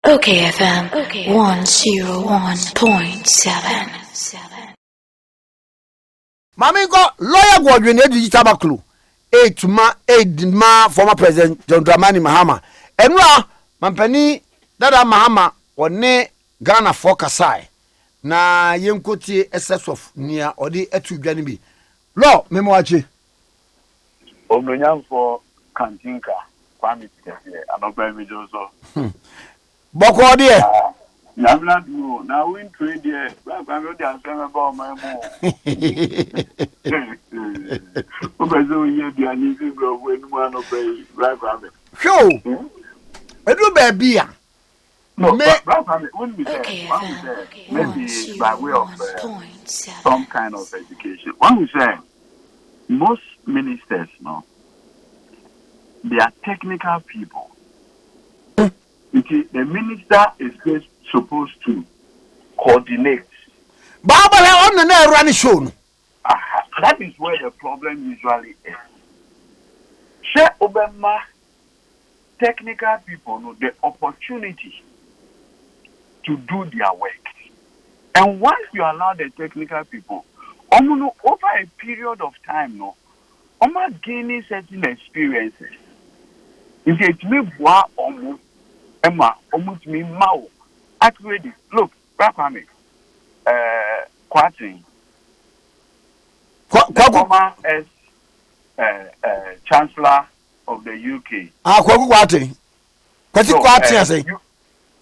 okayfm 101.7. Mamingo lawyer Godwin Edu Tamakloe eight ma former president John Dramani Mahama enra mampani dada Mahama one Ghana for kasai na yenkoti excess of nia odi etu dwane bi law memoachi Omnyan for Kantinka Kwame Tete anoba mi joso boko de Nabla do na win trade there ba me dey asem ba o my mo Obezo ye bi ani bi bro we nu ano pay right Kwame Sho edu ba bia no me Kwame wouldn't be there maybe by way of some kind of education one we say most ministers no they are technical people. The minister is just supposed to coordinate. Baba on na run show no. That is where the problem usually is. Share Obama technical people know the opportunity to do their work. And once you allow the technical people, over a period of time, no, gaining certain experiences. If it me boa Emma, almost me mau. Actually, look, Kwame, Kwatting, former as Chancellor of the UK. Kwaku Kwatting. Kwatting I say.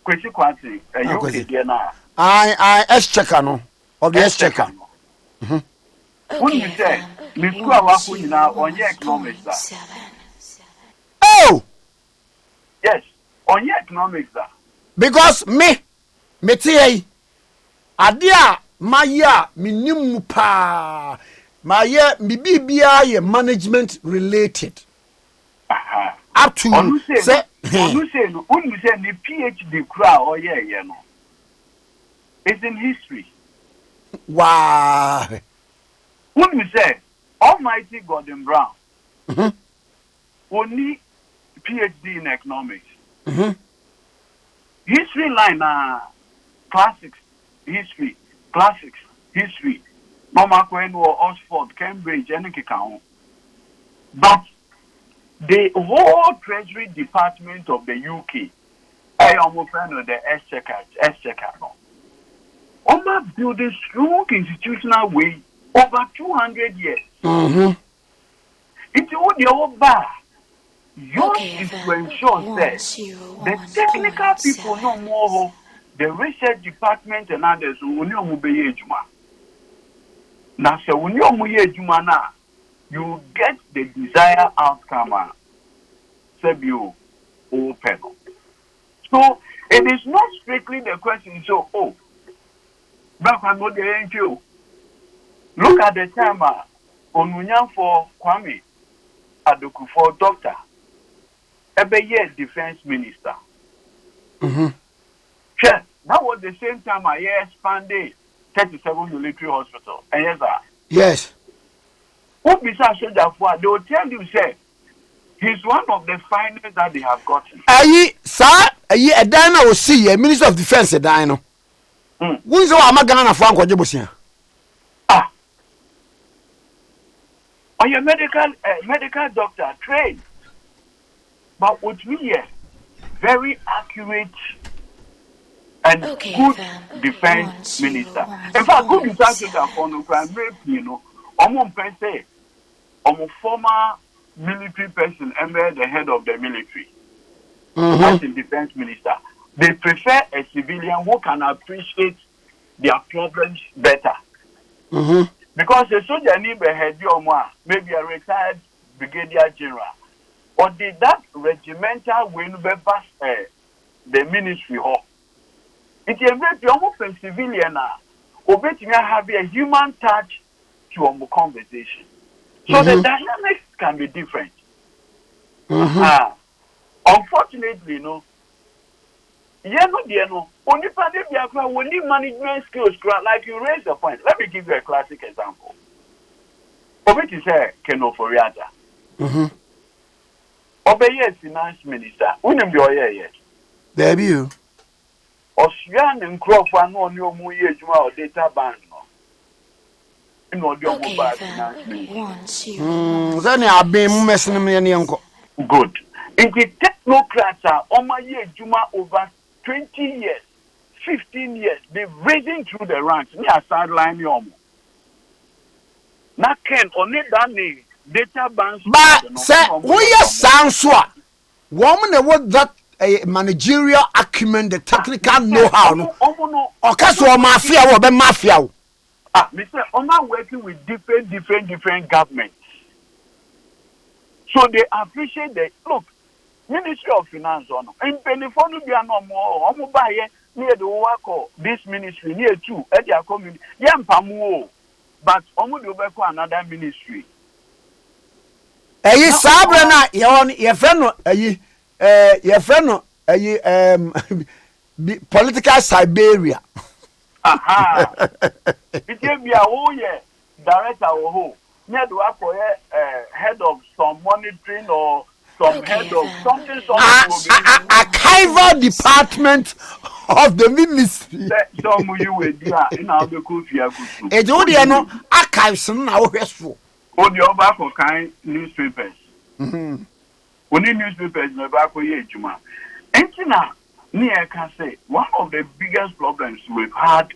Kwesi Kwatting, UK there now. I exchequer no of the exchequer. When you say, me school waku nyina on your economics that. Oh! Yes, on your economics that. Because me tie adia maya minim pa maya mi bibia ye management related. Up to say you say the PhD kra or yeah no. It's in history. Wow. When you say Almighty Gordon Brown, only PhD in economics. History line classics, history. Normal Queen or Oxford, Cambridge, any account. But the whole Treasury Department of the UK, I almost friend of the exchequer. Oma build a strong institutional way over 200 years. It's all the old bar. Yours is to ensure that the technical people know more, the research department and others who know Mubeyejuma. Now, so when you Mubeyejuma, you get the desired outcome. Sebio open. So it is not strictly the question. So, back when you look at the time on for Kwame Addo for doctor. Every year, defense minister. Yes, that was the same time I expanded 37 military hospital. And yes, sir. Yes. What besides soldier for? They will tell you, say, he's one of the finest that they have gotten. Sir, a dino will see a minister of defense a dino. Who's the Magana for Uncle Jibusia? Or your medical doctor trained. But with me, very accurate and good defense minister. In fact, good defense minister for no crime, say, I'm a former military person and the head of the military. As a defense minister, they prefer a civilian who can appreciate their problems better. Because a soldier need a head, maybe a retired brigadier general. Or did that regimental win the ministry hall? It is very almost a civilian or have a human touch to a conversation. So the dynamics can be different. Unfortunately, only management skills, like you raised the point. Let me give you a classic example. Obeti say Keno Foriata. Obey finance minister. Unim be oye. There you. Australian and Crawford no new year or data ban. No, then I've been messing me any uncle. Good. And the technocrats are on my year Juma over 20 years, 15 years. They've risen through the ranks. Me a sideline yom. Na Ken on it done data bans. But say we are sound so. Woman that managerial acumen, the technical know-how. No, or casual mafia or the mafia. Mr. Oma working with different governments. So they appreciate the look. Ministry of Finance on and Penifonu be no more. Omo buy near the work of this ministry near two at their community. Yampamu, but Omo do back another ministry. Ayi sabrana your friend political Siberia. Aha. It can be a whole year director or who. Near the work for head of some monitoring or some head of something. Archival department of the ministry. Some you will do in our Kufia. It's only no archives now. On your back of kind newspapers. Only newspapers no back for ye, Juma. And now, I can say one of the biggest problems we've had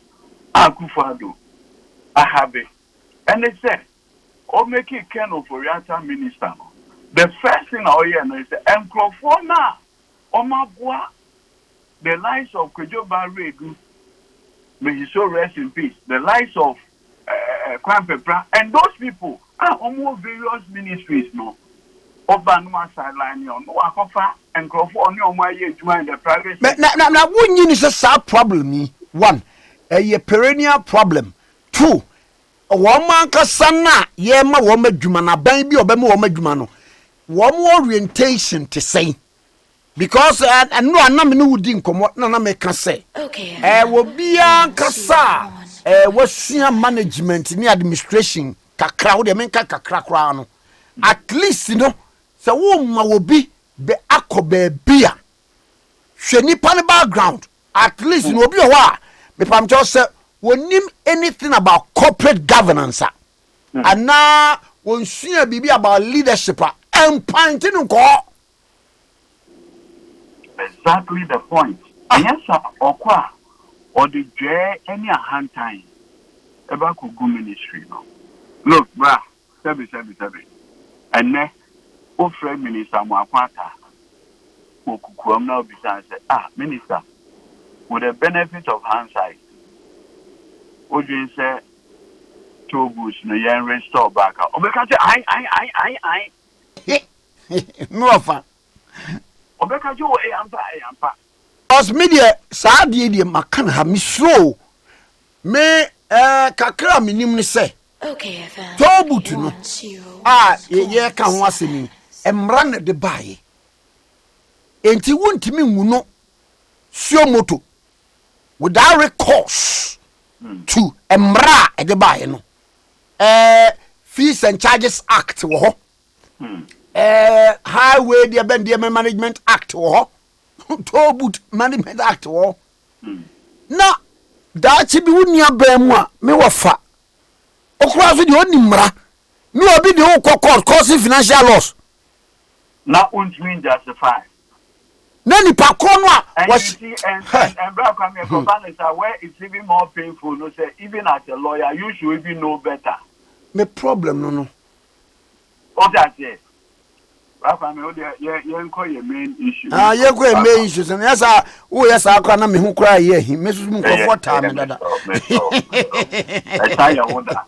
Akufo Addo. I have it. And they said, or make it kind of Oriental minister. The first thing I hear is Enkrofona Omabua, the lives of Kwejo Baregu, may he so rest in peace. The lives of Kwampepra and those people are almost various ministries, no. Obanuma sideline, no, Akofa and Crawford, no, my year join the private. Now, one is a sad problem. One, a perennial problem. Two, a woman kasana, yema woman jumana, baby or bemo woman jumano. One more orientation to say. Because and no, I'm not doing come what none make can say. Okay. Will be a kasa. Was senior management in the administration. Kakra, the men kakra. At least, you know. So woman will be the akobe beer. She need background. At least you know be a while. If I'm just say we name anything about corporate governance. And now we see a baby about leadership and pointing call. Exactly the point. Yes, sir. Or the J any a hand time about Kugu ministry. Look, brah, 7. And ne Ofre Minister Mwakwata Okukuam now besides say, Minister, with the benefit of hindsight, Ojin say Togus no yen restore back. Obeka say I. No offer. Obeka jo ampa. Os media sa die makan ha mi slow. Me kakra minim ni say. Okay, Tobutu no. Ye ka ho asemi. Emran de bae. Enti wontimi nguno sio moto without recourse to emra de bae no. Fees and Charges Act wo ho. Highway the Management Act wo ho. Tobut Management Act wo ho. Na da chi bi woni abam a me wofa. Okura so de onimra. Me obi de wo court causing financial loss. Now, won't mean justify. Nani pakonwa was and black American where it's even more painful. No, say even as a lawyer, you should even know better. Me problem no. What that say? Black American, you call your main issue. You call your main issues, and yes, I can't me who cry here. He misses me for time. I tell you what that.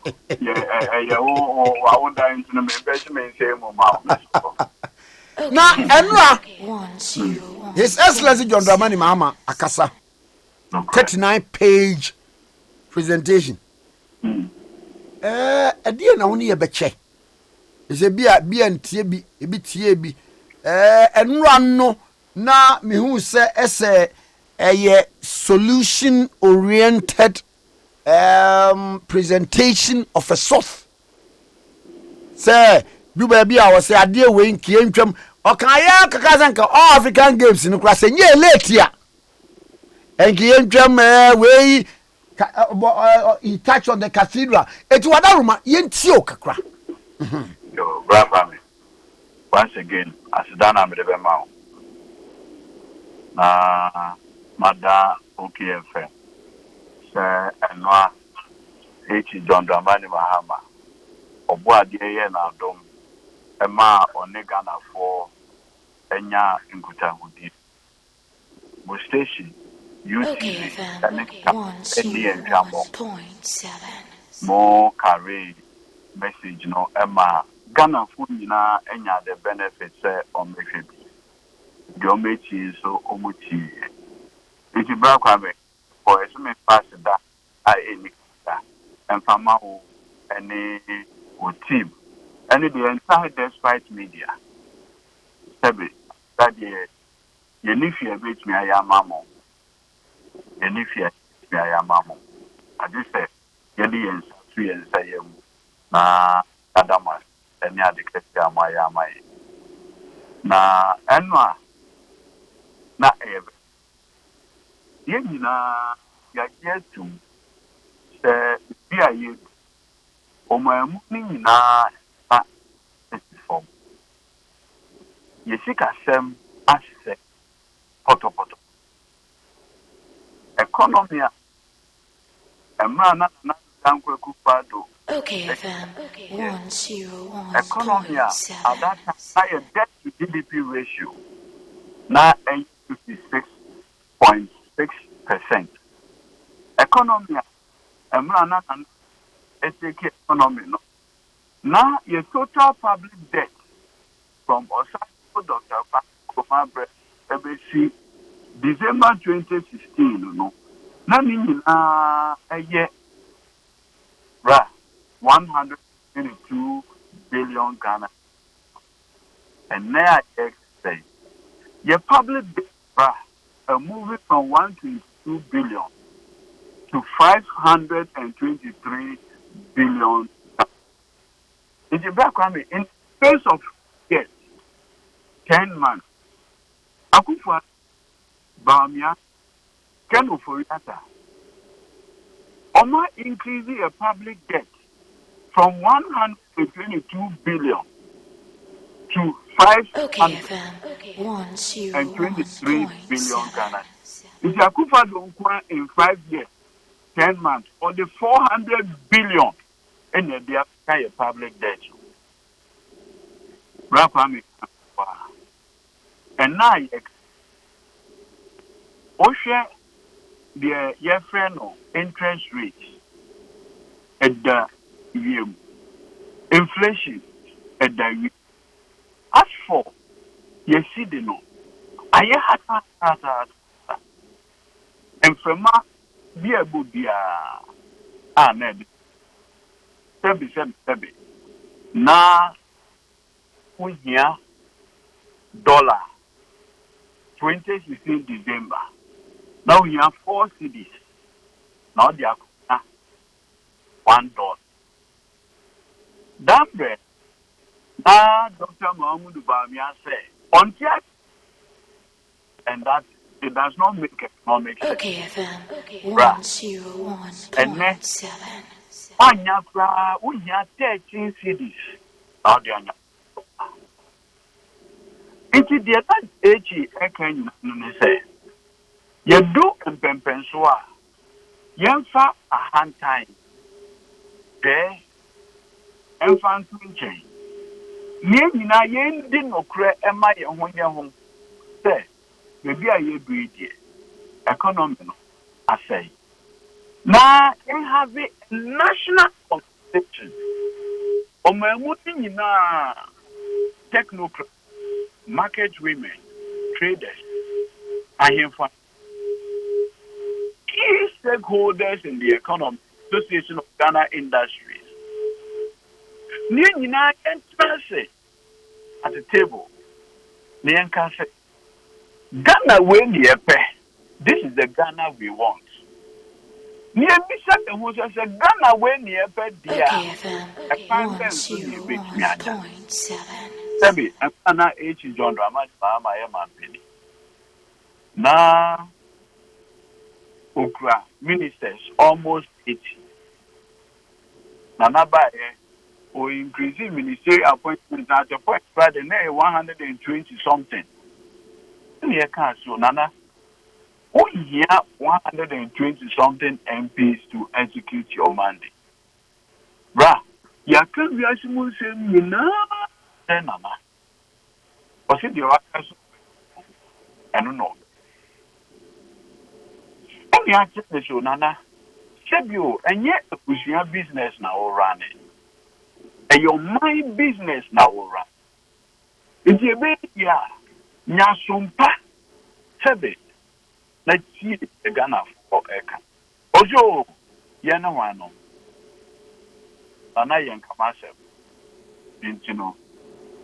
I wonder into the investment same amount. Now, Enra, His Excellency John Dramani Mahama Akasa, 39-page presentation. A dear now only a beche. It's a beer and TB, a bit TB. And run no, na me who say essay a solution oriented presentation of a soft. Say, you baby, I was say, a dear wing came from. Okay, Kakazanka, all African games in the class, and ye late here. and we he touched on the cathedral. It was that room yentio kakra. Yo, brother me. Once again, as done am the bema. Na mada okayfm. Sir Enwa John Dramani Mahama. Obo ade ye na adom. Ema onegana for enya nkutahudi. Mo station UTV more carry message no Emma Ghana food na enya the benefits on the geometry so omuti it is black for a swimming pass that I any and farmer any team any the entire despite media sabi that the yenifia bit me ayamamo yenifia me ayamamo I just say yedi and say na adama any other question my na enwa na ebe yina ya yetu se bia ye omamu ni na a form yesika sem ase poto economy emra na Counsel Akufo Addo. okayfm 101.7 economy at that time higher debt to GDP ratio now 56.6%. Economy emra na eteke economy no. Now your total public debt from Osaka Dr. Mahama ABC December 2016 no. Na ni na eye 122 billion Ghana. And now I say, your public debt moving from 122 billion to 523 billion. It's a background in space of yes, 10 months. Akufo Bamia can for yata. Oma increasing a public debt from 122 billion to 523 billion Ghana. If Akufo Addo in 5 years, 10 months, on the 400 billion in the public debt. And now, Osha, your friend, interest rates at the year, inflation at the year. As for you see the no, I had and from my dear Budia, Ned, 77. Now, we here dollar 2016 December. Now we have 4 cities. Now they are $1. That bread, Dr. Mahmoud Bamia said, until and that it does not make economic sense. okayfm 101.7 We have 13 cities. Now they are it is the other age I can say. You do and Pempensua. Yemfa a hand time. There, infant chain. Nina yen didn't occur and my own home. Say, maybe I agree, dear. Economy, I say. Now, they have a national competition. O my moving in a technocrat, market women, traders, I hear for key stakeholders in the economy, Association of Ghana Industries. Nina entrance at the table. Nian can say, Ghana when the this is the Ghana we want. Near Bishop and who says Ghana when the okayfm 101.7 Sabi, and Anna H. John Dramani Mahama Penny. Now, okra ministers almost 80. Nana Baye or increasing ministerial appointments at the point where the 120 something. You can't so Nana. Oh, yeah, 120 something MPs to execute your mandate. Bra, you can't be asking you know, Nana. Or see the workers, I don't know. And you answer the show, Nana. Sebio, and yet with your business now running. And your mind business now run. It's a baby, yeah. Nyasumpa, Sebe. Let's see the Ghana for Eka. Ojo, Yanawano. Nana Yankamasa. You know.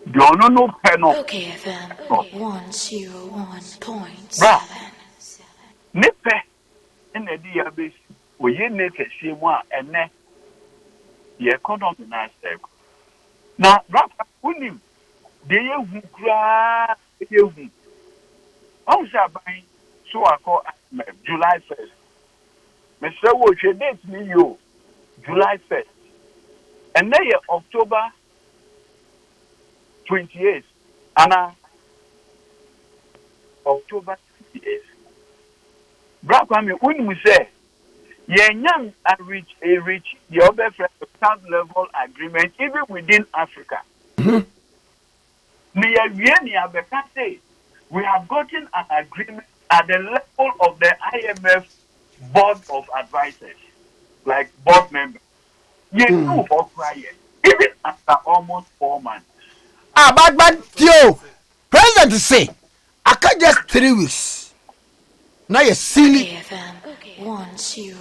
You don't know Peno. OKFM 101.7. Nipe in the diabase. We make a shima and ne. The economy na step. Now, Rafa, unim. They who cry, they who. I'm saying, so I call July 1st. Mr. Watch, date me you July 1st. And then October 28th. Anna October 28th. Brother, when we say, young and reach the other top level agreement, even within Africa. We have gotten an agreement at the level of the IMF board of advisors, like board members. Even after almost 4 months. But yo, President say, I can't just 3 weeks. Now you're silly. OKFM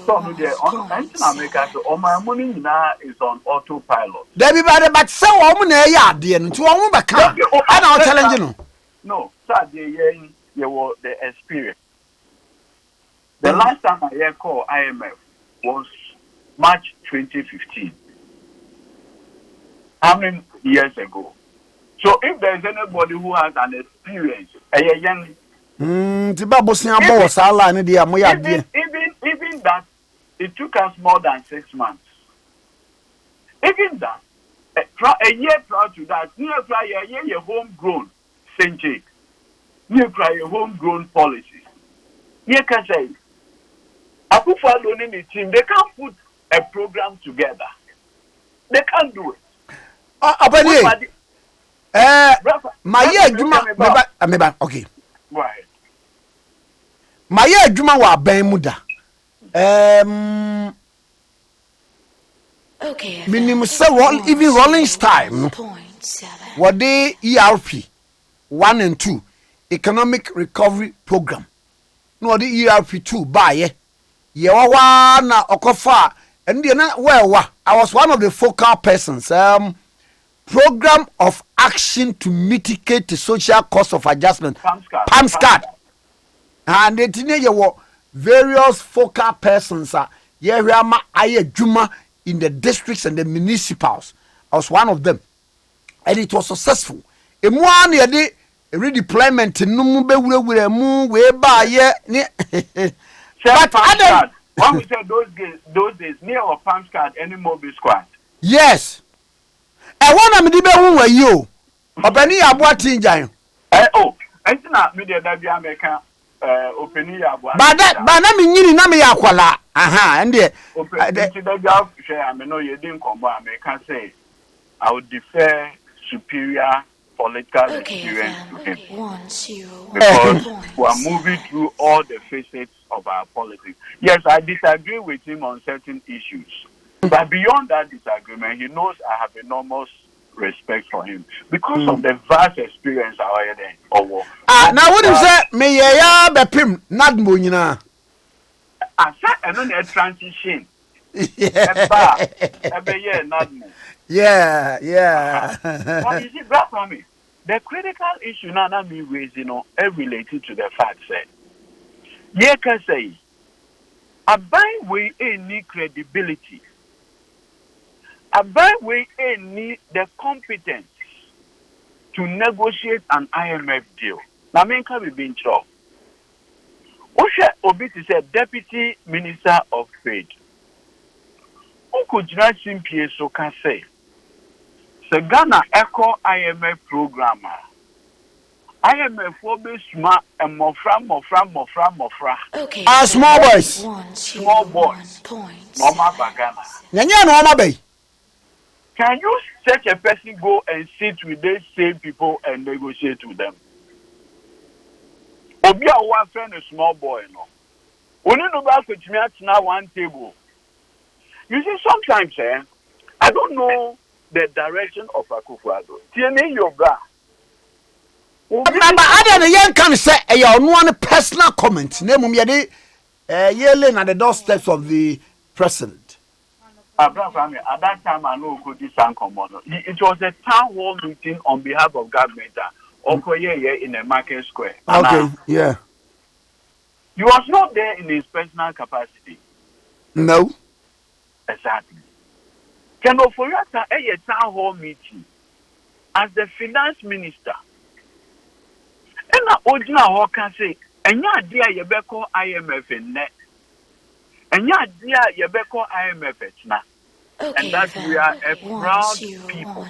So America, so my money now is on autopilot. Everybody, but so woman, yeah, dear, to a woman, can't. I don't challenge you. No, sir, you were the experience. The last time I called IMF was March 2015. How many years ago? So if there is anybody who has an experience, even that, it took us more than 6 months. Even that, a year prior to that, near prior year homegrown century, near prior homegrown policies. You can say, Akufo Addo in the team, they can't put a program together. They can't do it. My year, okay. Right. My year, Juma wa Ben Muda. Minimum even Rolling Time. What they ERP 1 and 2 Economic Recovery Program. No, the ERP 2 buy ye na okofa and well, I was one of the focal persons. Program of action to mitigate the social cost of adjustment. PAMSCAD. And there were various focal persons. Juma in the districts and the municipals. I was one of them. And it was successful. In 1 year, the redeployment in Numbe but other when we said those days near our PAMSCAD any mobile squad. Yes. I want to be who you. Opening your boating giant. Oh, I think not media that be American opening your boat. But I mean, you know me, Aquala. Aha, and there. I know you didn't come back. I can say I would defer superior political experience to him. Because we are moving through all the facets of our politics. Yes, I disagree with him on certain issues. But beyond that disagreement, he knows I have enormous respect for him because of the vast experience I had in. Now what you say? Me ya be pim not monina. I said another transition. Yeah. But you see, that for me, the critical issue now me raise, related to the fact that you can say, I buy way any credibility. About we need the competence to negotiate an IMF deal. Now, men can be being trouble. Osha Obit is a deputy minister of trade. Who could not simply so can say? The Ghana Echo IMF programmer. IMF will be smart and mofra. Okay. Small boys. Small boys. Mama Bagana. Nyanya no ma bay. Can you such a person go and sit with these same people and negotiate with them? Obia one friend a small boy no. Only no back with me at now one table. You see, sometimes I don't know the direction of Akufo Addo. TNA your bra. But other the young can say a one personal comment. Name ye yearly at the doorsteps of the president. At that time, I know who this it was a town hall meeting on behalf of Governmental, Okoye in a market square. Okay, yeah. He was not there in his personal capacity. No. Exactly. Can Oforiata a town hall meeting as the finance minister? And now, Ojina can say, and ya dear Yebeko IMF in net. And ya dear Yebeko IMF now. And that we are a proud people.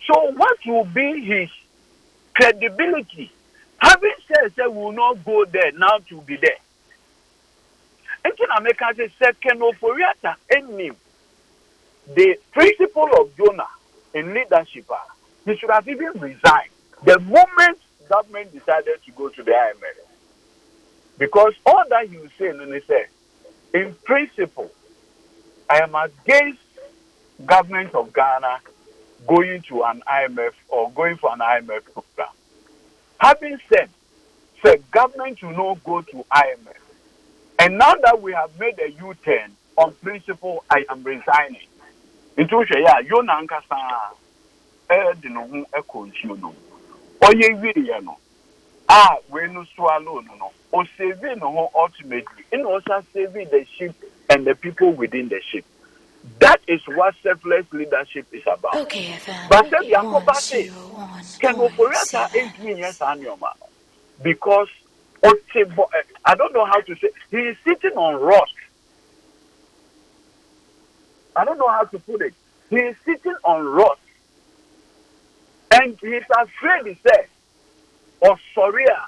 So what will be his credibility? Having said that we will not go there now to be there. And can I make a second Oforiata and the principle of Jonah in leadership? He should have even resigned the moment government decided to go to the IMF. Because all that he was saying, and he said, in principle, I am against government of Ghana going to an IMF or going for an IMF program. Having said government will not go to IMF. And now that we have made a U-turn on principle, I am resigning. Into you nankasa no e continue no. Oye wi no. We no swallow no. O saving no ultimately. In also saving the ship and the people within the ship. That is what selfless leadership is about. Okay, But then can go for us 8 years annual because I don't know how to say he is sitting on rust. I don't know how to put it. He is sitting on rust. And he is afraid, he said, or Soria.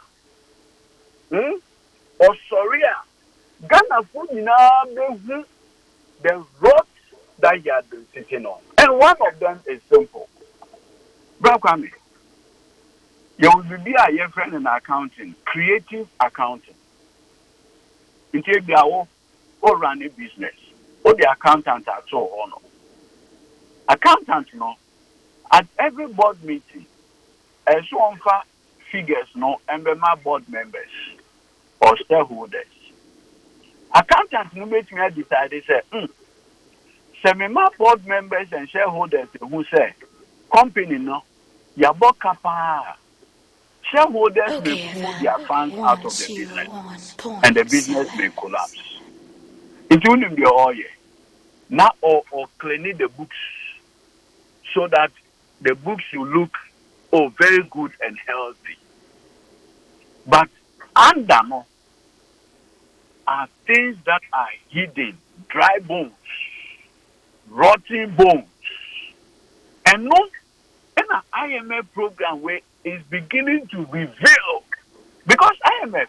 Or Soria. Ghana food now the rot that he has been sitting on. And one of them is simple. Brakwame, you will be a friend in accounting, creative accounting. You take the or run a business, or the accountant at all. No. Accountant, no, at every board meeting, as one figures, no, and my board members or shareholders. Accountants no make me decide. They say, my board members and shareholders who say, company no, yabo kapa. Shareholders may pull their funds out of the business, and the business may collapse. It wouldn't be all year. Now or cleaning the books so that the books will look very good and healthy. But under no are things that are hidden, dry bones, rotting bones. And no, in an IMF program where it's beginning to reveal, because IMF,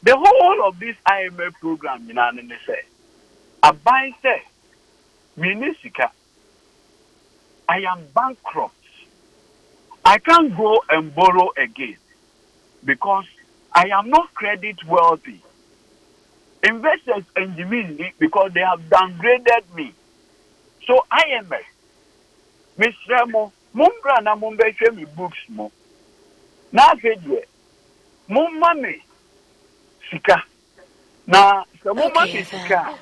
the whole of this IMF program, you know, and they say, I buy say, Minisika, I am bankrupt. I can't go and borrow again because I am not credit wealthy. Investors engineer me because they have downgraded me. So IMF, Mr. Mo, Mumbra na mumbe me books mo. Na fedye, mummame sika. Na the mummame sika.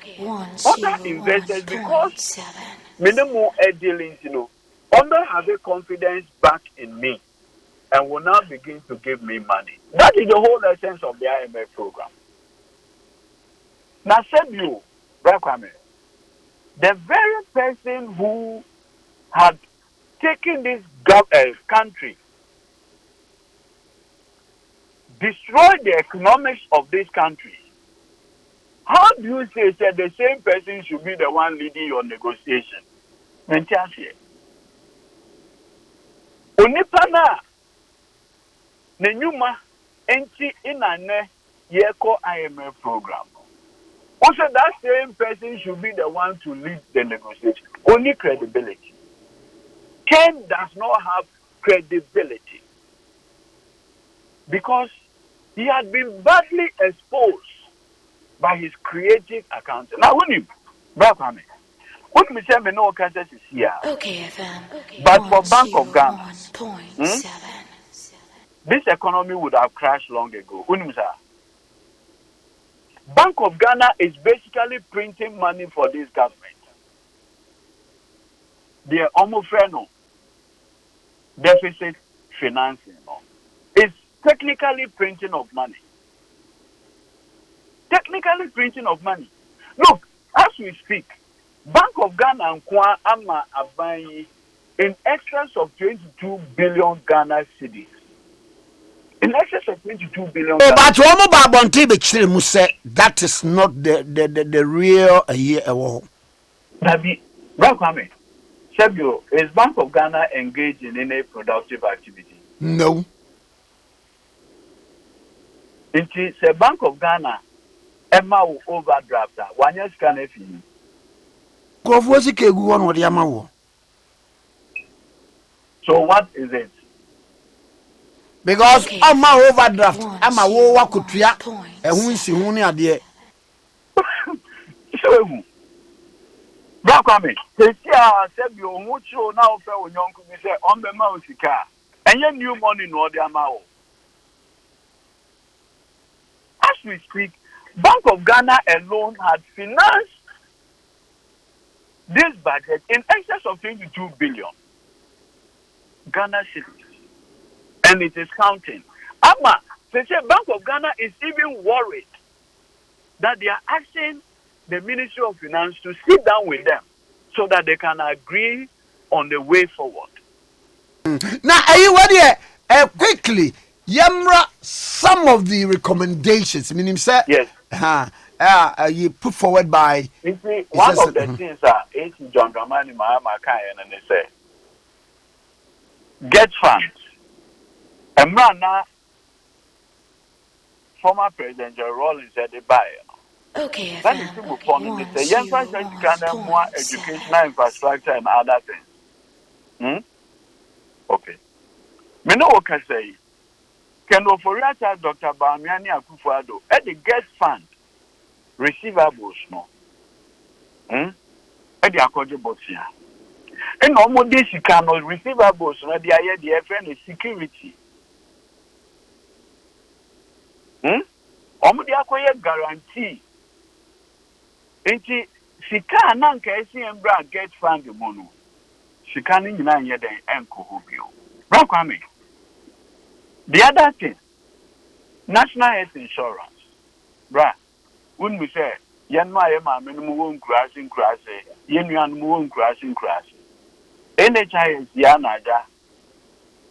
Other investors because minimum dealings, you know, under have a confidence back in me and will now begin to give me money. That is the whole essence of the IMF program. Now, said you, Brakwame, the very person who had taken this country destroy the economics of this country, how do you say that the same person should be the one leading your negotiation? Mentioned Onipana Nenyuma enti inane yeko IMF program. Also, that same person should be the one to lead the negotiation. Only credibility. Ken does not have credibility because he has been badly exposed by his creative accountant. Now, when you back on it, what me say me no Kansas is here. Okayfm. But for Bank of Ghana, this economy would have crashed long ago. Bank of Ghana is basically printing money for this government. They are almost no deficit financing. No. It's technically printing of money. Technically printing of money. Look, as we speak, Bank of Ghana and Kwa Ama Abayi in excess of 22 billion Ghana cedis. In excess of 22 billion. Oh, but that is not the real year. Nabi, Kwame, Sebio, is Bank of Ghana engaged in any productive activity? No. It is Bank of Ghana, Emma will overdraft her. 1 year scan if you. So what is it? Because I'm my overdraft, I'm a war could react and who is who near there. So, Kwame, they said you won't show now for young could be said on the mouse car. And your new money no the amount. As we speak, Bank of Ghana alone had financed this budget in excess of 22 billion Ghana cedis. And it is counting. Ama, they say Bank of Ghana is even worried that they are asking the Ministry of Finance to sit down with them so that they can agree on the way forward. Now, are you ready? Quickly, Yamra, some of the recommendations, meaning, sir, yes, you put forward by. You see, one of the things that John Dramani Mahama and they say, get funds. And now, former President Joe Rawlings said they buy. Okay, that is simple fun. They say, yes, I said you can more educational infrastructure and other things. Okay. Me know what I say. Can Oforiata Dr. Prez Akufo Addo at the get fund receivables no. At the accordion box here. And almost this you can receivables no the FN is security. Almost the acquire guarantee. Enti sika nanka esi embra get fund mono. Sika ni nyina nye den enko hobio. Bra Kwame. The other thing, national health insurance. Bra, when we say yen ma minimum won crashing, yen yan won crashing. NHIS ya naja.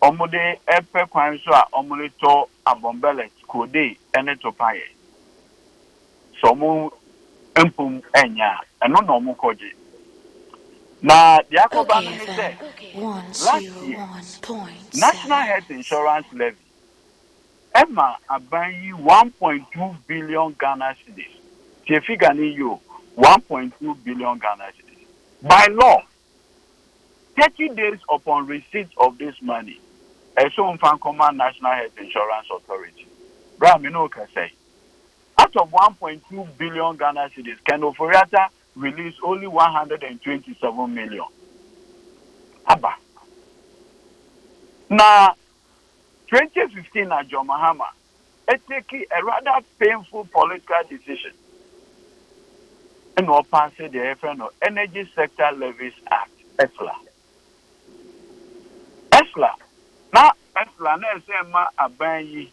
Omude epe kwan so a omule to abombele kode ene to paye. So mu empum enya eno no mu koje. Na Yakoba said last year National Health Insurance Levy Emma Abayi 1.2 billion Ghana cedis. Tefigani yo 1.2 billion Ghana cedis. By law, 30 days upon receipt of this money, a so command National Health Insurance Authority. Bramino can say, out of 1.2 billion Ghana cedis, Ken Oforiata released only 127 million. Abba. Now, 2015 at John Mahama, it took a rather painful political decision. And we'll pass the FN Energy Sector Levies Act, ESLA. Now, ESLA, Nesema Abayi,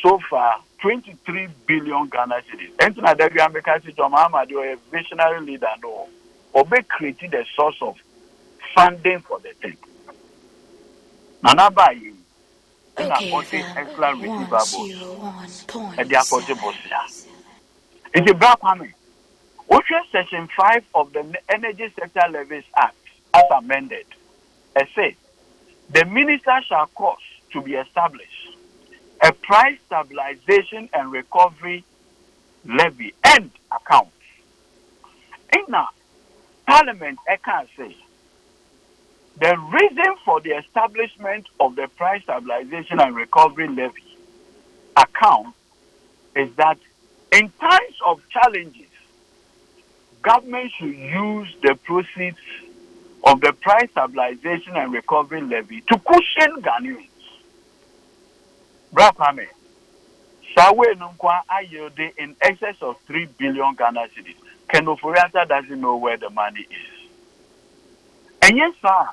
so far, 23 billion Ghana cedis. And to that, because John Mahama, you are a visionary leader, no, or be created a source of funding for the thing. Nanabayi. extra receivables. And they are possible. It's a black woman. Section 5 of the Energy Sector Levies Act, as amended, it says the minister shall cause to be established a price stabilization and recovery levy and account. In now, Parliament, I can say the reason for the establishment of the price stabilization and recovery levy account is that in times of challenges, government should use the proceeds of the price stabilization and recovery levy to cushion Ghanaians. Brapame, Sawe Nunkwa Ayode in excess of 3 billion Ghana cedis. Kenoforiata doesn't know where the money is. And yes, sir,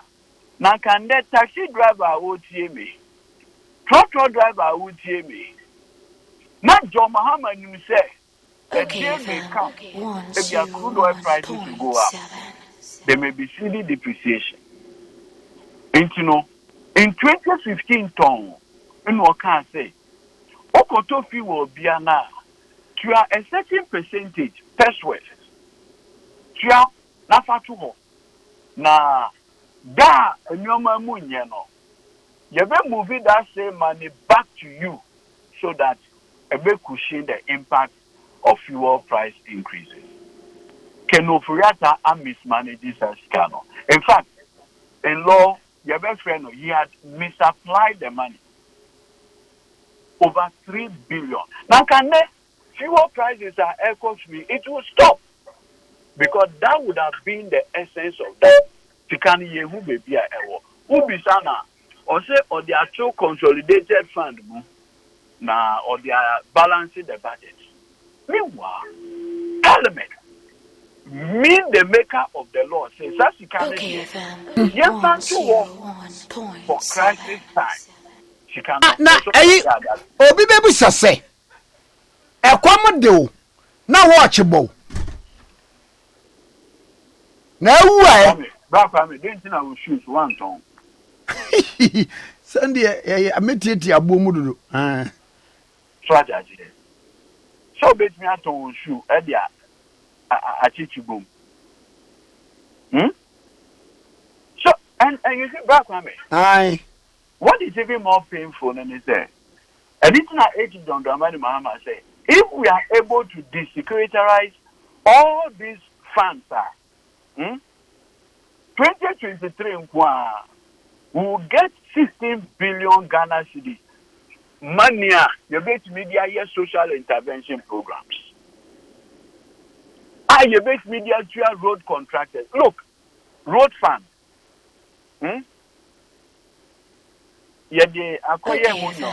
now can that taxi driver would hear me? Truck driver would hear me? Not John Mahama, you say. The day may come, if your crude oil prices will go up, there may be silly depreciation. And you know, in 2015, Tom, in what can say, Okotofi will be now to a certain percentage, persuade, to Nafatuho. Na da nyoma munye no you be moving that same money back to you so that it may cushion the impact of fuel price increases. Kenofuriata and mismanages as cano. In fact, in law, your best friend he had misapplied the money over 3 billion. Now can the fuel prices are echoes me, it will stop. Because that would have been the essence of that. Tikani yehu baby a ewo. Ubisana or say or they are two consolidated fund na or they are balancing the budget. Meanwhile, Parliament, mean the maker of the law says that she can for crisis time. She can na obi bebu sase ekwam de o na watch bo na ewu aye back me didn't think I will shoot one ton. Sunday ametieti abomu dodo Strategy. So bet me at on shoe e dia achichi boom. So and you see back me. Aye. What is even more painful than is there? Additional agent on Dramani Mahama say, if we are able to desecuritize all these funds, 2023 we will get 16 billion Ghana cedis. Mania, you bet media social intervention programs. You bet media road contractors. Look, road fund. Yede akoye munyo.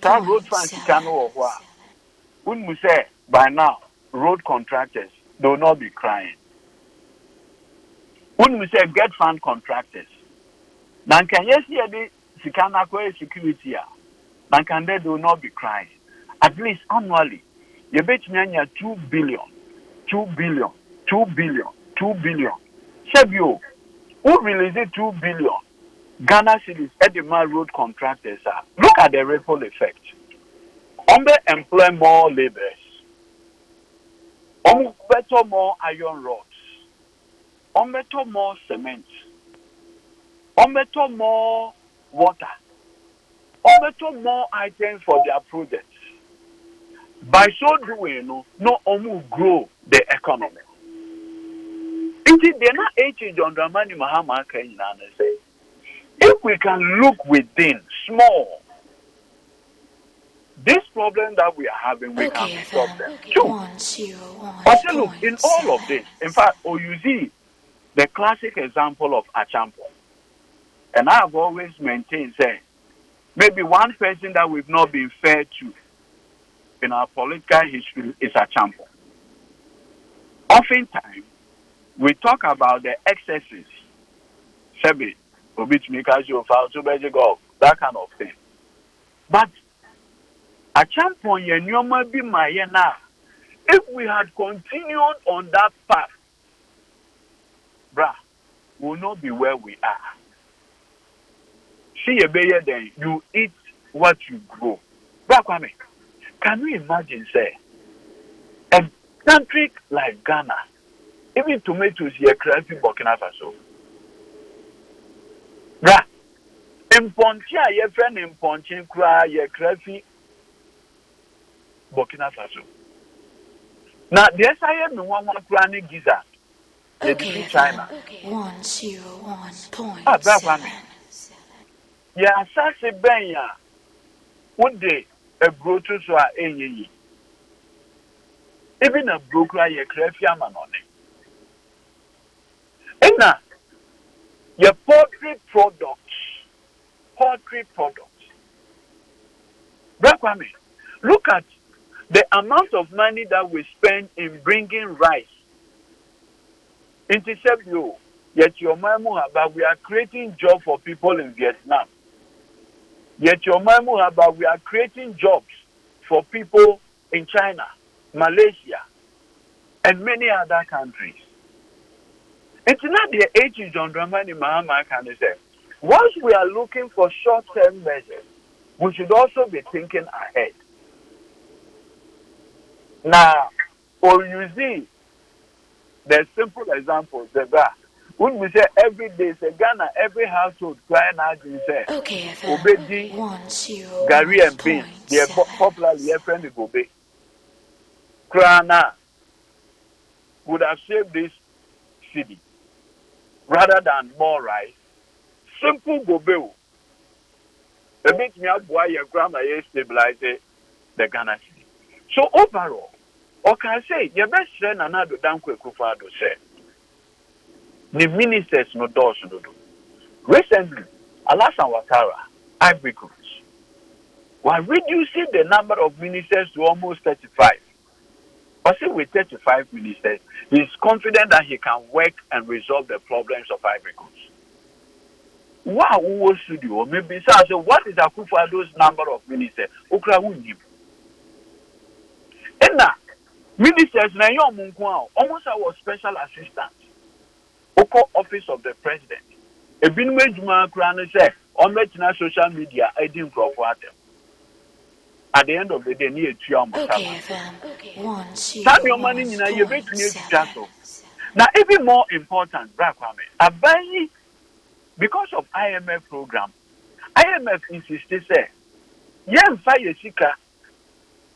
That road fund can over. When we say by now, road contractors they will not be crying. When we say get fund contractors, then can you see the sikana akoye security? Then can they will not be crying. At least annually, you bet me 2 billion, 2 billion, 2 billion, 2 billion. Sebio, who released 2 billion? Ghana cities at the road contractors are. Look at the ripple effect. Employ more laborers. Better more iron rods. Better more cement. Better more water. Better more items for their projects. By so doing, no grow the economy. They're not aging on the money Mahama can say. If we can look within, small, this problem that we are having, we can solve them. But look, in all of this, in fact, you see the classic example of Achampo. And I have always maintained, say, maybe one person that we've not been fair to in our political history is Achampo. Oftentimes, we talk about the excesses. Sebi, that kind of thing. But at some point, if we had continued on that path, we'll not be where we are. see a bayer then you eat what you grow. Bakwame, can you imagine say a country like Ghana, even tomatoes here crazy Burkina Faso. Bra, imponchi a ye friend imponchi kra ye crazy Burkina Faso. Now the SIM no one kra ni giza. Ye defeat China. 101.7. Ya asase ben ya wode a broto so a enyi. Even a broker ye crazy amanone. Ena your poultry products. Brakwame, look at the amount of money that we spend in bringing rice into Sebio. Yet your mamu but we are creating jobs for people in Vietnam. Yet your mamu but we are creating jobs for people in China, Malaysia, and many other countries. It's not the age John Dramani Mahama can say. Once we are looking for short-term measures, we should also be thinking ahead. Now, or you see, the simple example, the bar. When we say every day, say Ghana, every household crying out and say, Obedi, Gary and beans, they are popularly a friend of Obe. Krana would have saved this city rather than more rice. Simple Gobeo. The bit me up why your grandma stabilize the Ghana city. So overall, or can I say your best friend another Counsel Akufo Addo say the ministers no doors no do. Recently, Alasan Ouattara, Ivory Coast, while reducing the number of ministers to almost 35. But see, with 35 ministers, he is confident that he can work and resolve the problems of Ivory Coast. Wow, who was studio? Maybe so. What is Akufo Addo's number of ministers? Okra wunnim. And now, ministers na yon munkwao almost our special assistant. Oko office of the president. Ebinu ejuma kra no say on metina social media edin crop water. At the end of the day, near OKFM 101.7. Now, even more important, Brakwame, Abayi, because of IMF program, IMF insisted say, yen fire sika,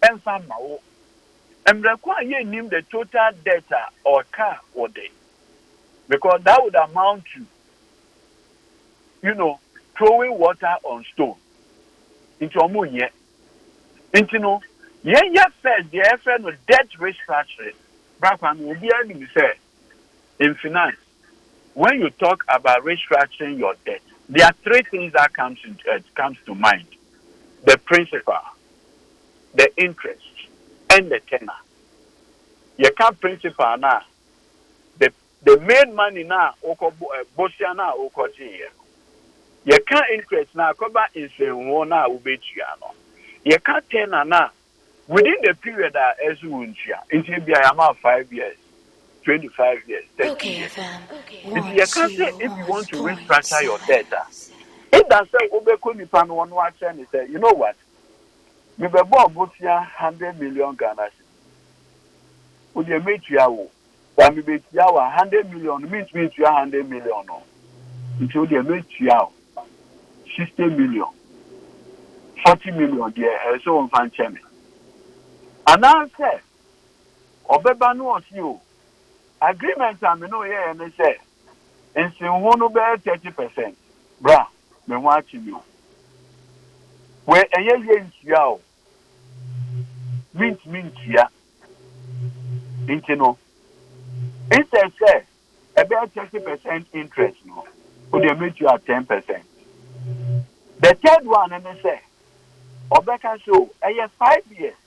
and fan mao, and require name the total data or car or day, because that would amount to, throwing water on stone into a moon yet. Into no, first, the FN with debt restructuring. Brakwame will be able to say, in finance, when you talk about restructuring your debt, there are three things that comes to mind: the principal, the interest, and the tenor. You can't principal now. The main money now, Bosia now, you can't interest now. Cover is one now, Ubechiano. You can't tenor now. Within the period that as you until be I am 5 years, 25 years, 30 years. If you can't say if you want to restructure your data, if that's say Obeko Nipan one watch and say, you know what? We be born Bosia 100 million Ghana. Would you make you but we make you 100 million means you 100 million no. Until they make you 60 million, 40 million there, so on fan chemi. And now say, Obeba no you agreement I know here and they say, and say one over 30%. Bra, me watching you. Where a year you means ya. Intino. Instead say about 30% interest no. Would they make you at 10%? The third one and they say, Obeka show a year 5 years.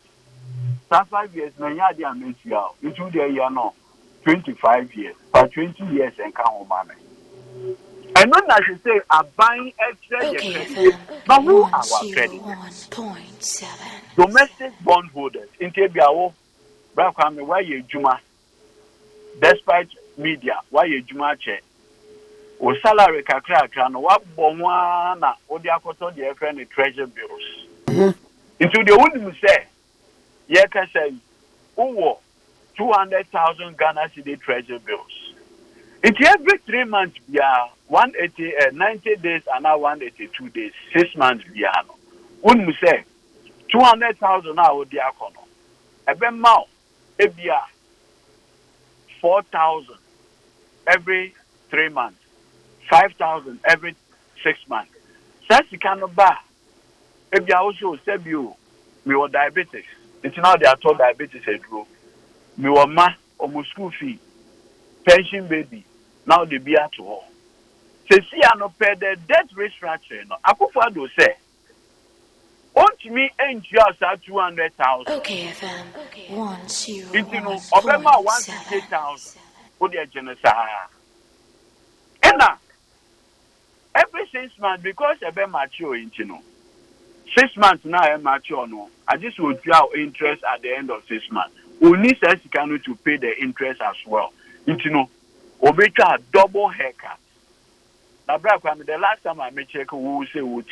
That 5 years no ya make you out. Into the year no 25 years. For 20 years and come money. And not as you say, are buying extra credit. Now who are our credit? Domestic bondholders. In Tebiawo, Brakwame, why you Juma? Despite media, why you Juma check? o salary kakra no wa bonwa na o di akoto de friend treasure bills into the would say ye ka say who 200,000 Ghana cedi treasure bills. It every 3 months bia 180 90 days and now 182 days 6 months bia no would say 200,000 na o di akono ebe ma e bia 4,000 every 3 months 5,000 every 6 months. Says you cannot buy. If you also say you, me or diabetes. It's now they are told diabetes is true. Me or ma or my school fee, pension baby. Now they be at all. Say see I no pay the debt restructuring. No, Akufo Addo say. Want me end just at 200,000. okayfm 101.7. Into no, Obama 150,000. What they genocide. And now. Every 6 months, because I be mature, you know. 6 months now I mature no. I just will draw interest at the end of 6 months. We need to pay the interest as well. You know, we a double haircut. Now, brother, the last time I check, we say we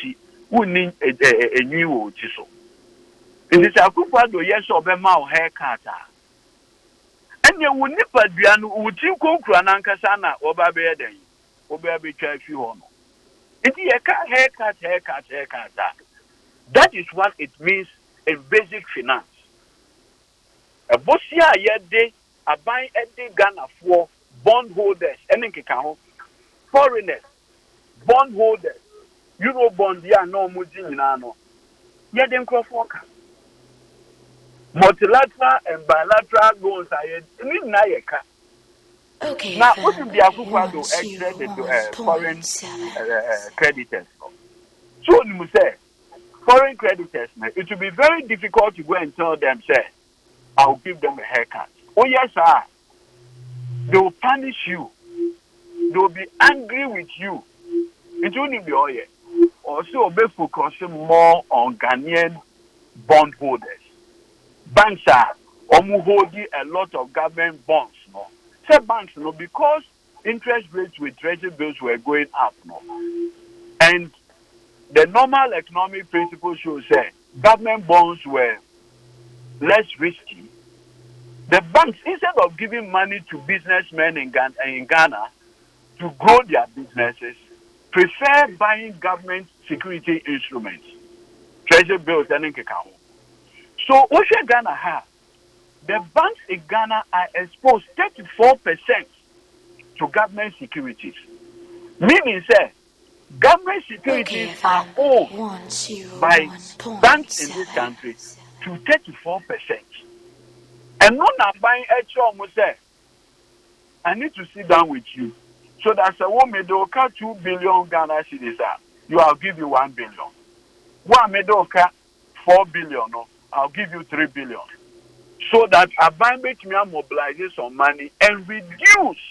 need a new so. It is a good part of yes or be my haircut. And you will never be an uti kunkrananka or baby then. Or baby try few honor. It is a haircut. That is what it means in basic finance. A bossia yede a buying every Ghana for bondholders, any foreigners, bondholders, Euro bond, ya no mujinano. Yet them cross worker. Multilateral and bilateral loans are in Nayaka. Now, what is the Akufo Addo extra foreign creditors? So, you say, foreign creditors, it will be very difficult to go and tell them, say, I'll give them a haircut. Oh, yes, sir. They will punish you. They will be angry with you. It won't be all yet. Also, be focusing more on Ghanaian bondholders. Banks are holding a lot of government bonds. No? Say banks, no, because interest rates with treasury bills were going up. No? And the normal economic principle shows that government bonds were less risky. The banks, instead of giving money to businessmen in Ghana to grow their businesses, prefer buying government security instruments, treasury bills, and account. So, what Ghana have? The banks in Ghana are exposed 34% to government securities. Meaning, say, government securities are owned by banks in this country to 34%. And none are buying extra almost say, I need to sit down with you. So that's a woman, they will cut 2 billion Ghana cedis. I'll give you 1 billion. One made 4 billion, no, I'll give you 3 billion. So that a bank me mobilizes some money and reduce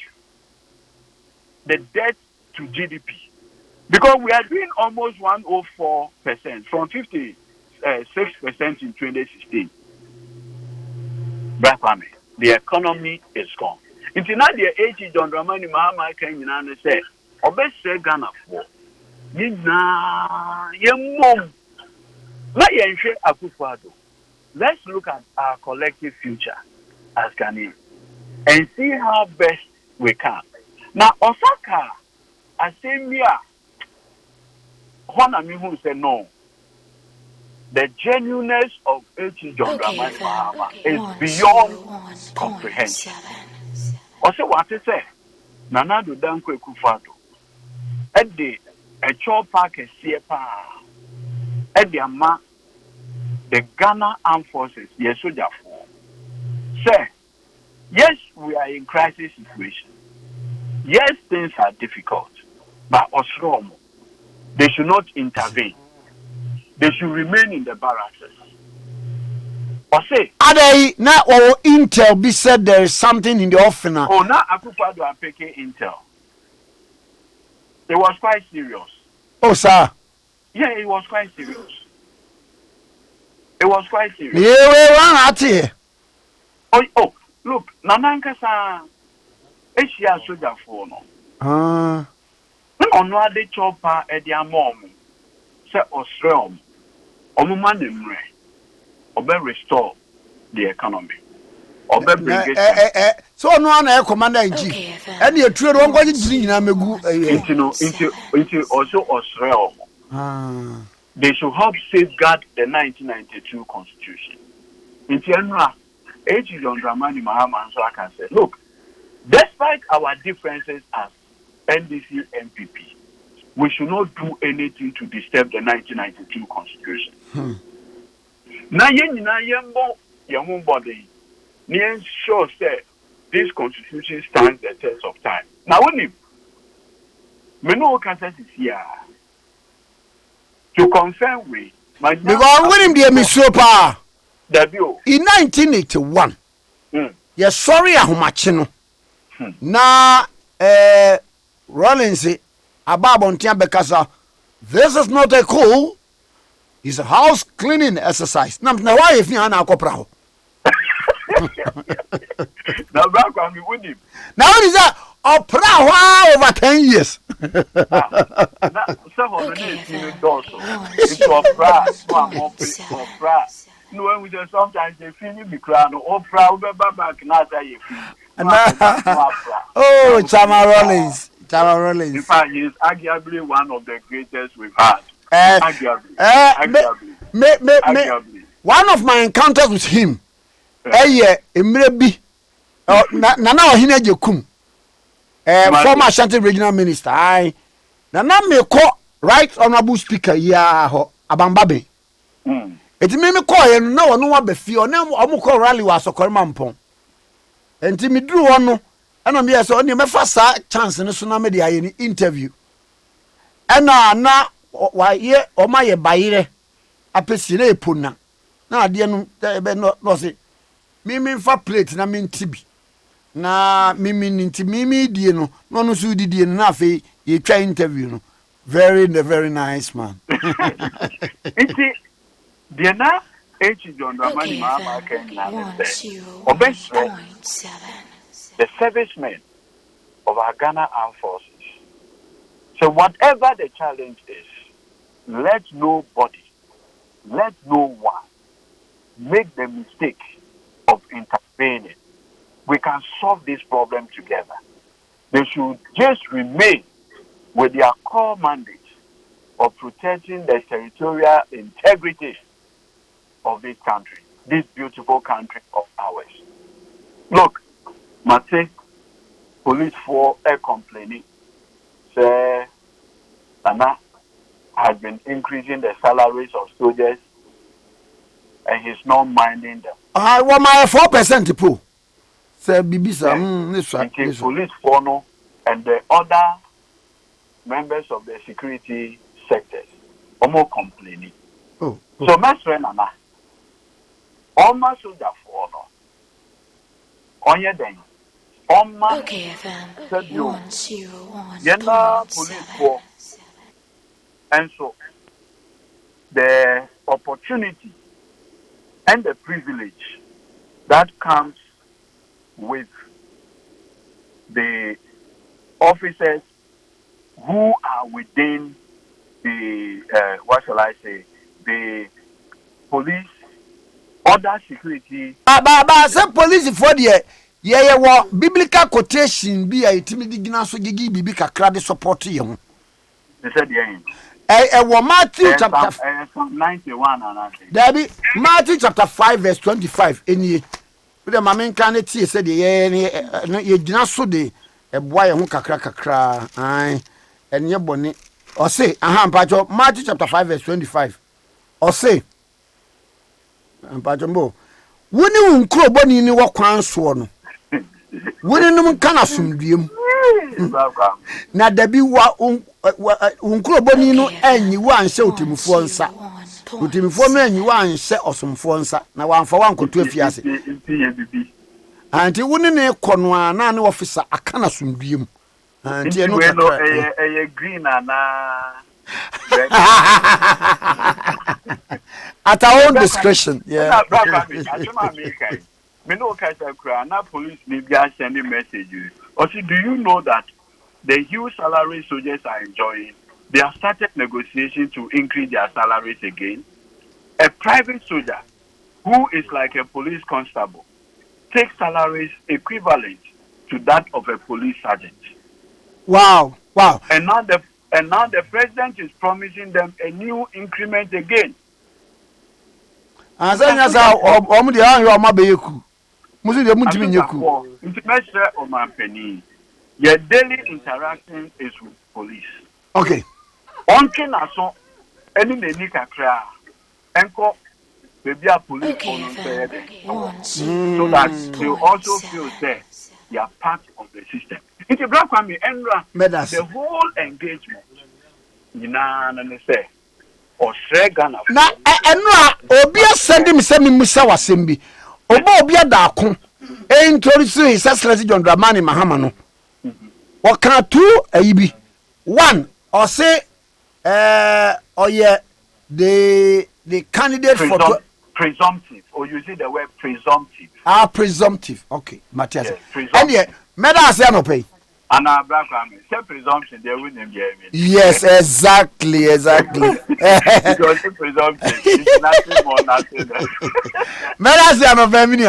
the debt to GDP. Because we are doing almost 104% from 56% in 2016. The economy is gone. Until now, the 80 John Dramani Mahama came in and said, Obey Ghana for let's look at our collective future as Ghanaians and see how best we can. Now, Osaka, I say, who said no. The genuineness of H. John Dramani Mahama is beyond comprehension. Also, what I say, Nana do Danko Kufado. At the Chop Park is CFA. At the Ama, the Ghana Armed Forces, yes, soldier for. Sir, yes, we are in crisis situation. Yes, things are difficult, but Osromo, they should not intervene. They should remain in the barracks. Or say, Adai, now or Intel be said there is something in the offing. Oh, now Akufo Addo are picking Intel. It was quite serious. Oh, sir. Yeah, it was quite serious. It was quite serious. Yeah, we are at here. Oh, look, Nananka sa Asia soldier for no. on what the chopper at their mom, say Australia, Omuman Obe restore the economy. Obe bring it. So no one commander in chief. And you trade one going into also Australia. They should help safeguard the 1992 Constitution. In Tianra, H. John Dramani Mahama, so I can say, look, despite our differences as NDC MPP, we should not do anything to disturb the 1992 Constitution. Now, young body, sure say this Constitution stands the test of time. Now, when you know Kansas is here to confirm with my because when him the Misopa debut in 1981. Yes, sorry, Ahumachino. Na Rollins Ababon Tiambekasa. This is not a cool. It's a house cleaning exercise. Now why if you are now coprao? Now back when we win him. Now what is that? Opera over 10 years. Some of the names also. It's opera. No, when we just sometimes they feel me crying. Opera, back now say oh, Chama Rollins. In fact, he is arguably one of the greatest we've had. Arguably. One of my encounters with him. Emrebi. Nana Ohine Jekum. Former Ashanti Regional Minister. Nana Meko, Right Honorable Speaker, Abambabe. It made me call him no one before. Now I'm call rally was a cormampon. And Timmy drew one. And I'm here so only my first chance in the tsunami any interview. And now, why here or my baile a pesine puna. Now, dear, no, lost it. Mimi for plate, na mean tibi. Na mimi ninti mimi dieno, no so did na fe ye try interview no. Very nice man. Iti Diana H. John Dramani Mahama Kenyan the servicemen of our Ghana Armed Forces. So whatever the challenge is, let no one make the mistake of intervening. We can solve this problem together. They should just remain with their core mandate of protecting the territorial integrity of this country, this beautiful country of ours. Look, Mate, police for a complaining, say, Anna has been increasing the salaries of soldiers and he's not minding them. I want my 4% pool. Say, Bibisa, this right. Police for no, and the other members of the security sectors are more complaining. So, my friend Anna, almost soldier for no, on your day. okayfm 101.7 and so the opportunity and the privilege that comes with the officers who are within the what shall I say, the police, other security. Some police for the biblical quotation be a timid gina so gigi bibi kakra de support you. They said yeah. Matthew chapter 91 and Debbie, Matthew chapter 5 verse 25 any with the mamen kan tie said ye gina so de e boy ho kakra ai enye bone o say mpacho Matthew chapter 5 verse 25 o say mpacho mbo woni unkro boni ni wo kwan so no woni num kana sumdiem na dabi wa unkro boni no anyi wa anse otimfo nsa otimfo no anyi wa anse osomfo nsa na wanfa wankoto afiase anti woni ne kono ana ne officer akana sumdiem anti no green ana at our own discretion. Yeah. Me no catch a cry. Now police may be sending messages. Also, do you know that the huge salary soldiers are enjoying, they have started negotiations to increase their salaries again. A private soldier who is like a police constable takes salaries equivalent to that of a police sergeant. Wow. And now the president is promising them a new increment again. And then your daily interaction is with police. Okay. Any maybe a police so that they also feel that they are part of the system. It's a black family and the whole engagement. Or Ghana. Na enra obi asende me se me musa wasembi. Oba obi adako. Introduce his excellency John Dramani Mahama no. Waka two ayibi. One or say the candidate for presumptive, or you see the word presumptive. Presumptive. Okay, Matthias. Yes, and yeah, Meda say no pay. And our black family, say presumption, they wouldn't be. Yes, exactly. Because presumptive, it's nothing more, nothing less. Meda say no family.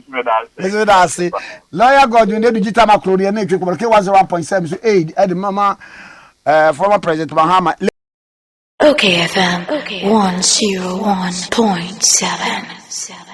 Meda say. Lawyer God, you need to Tamakloe and make 101.7 so aid at the mama former President Mahama. OKFM 101.7.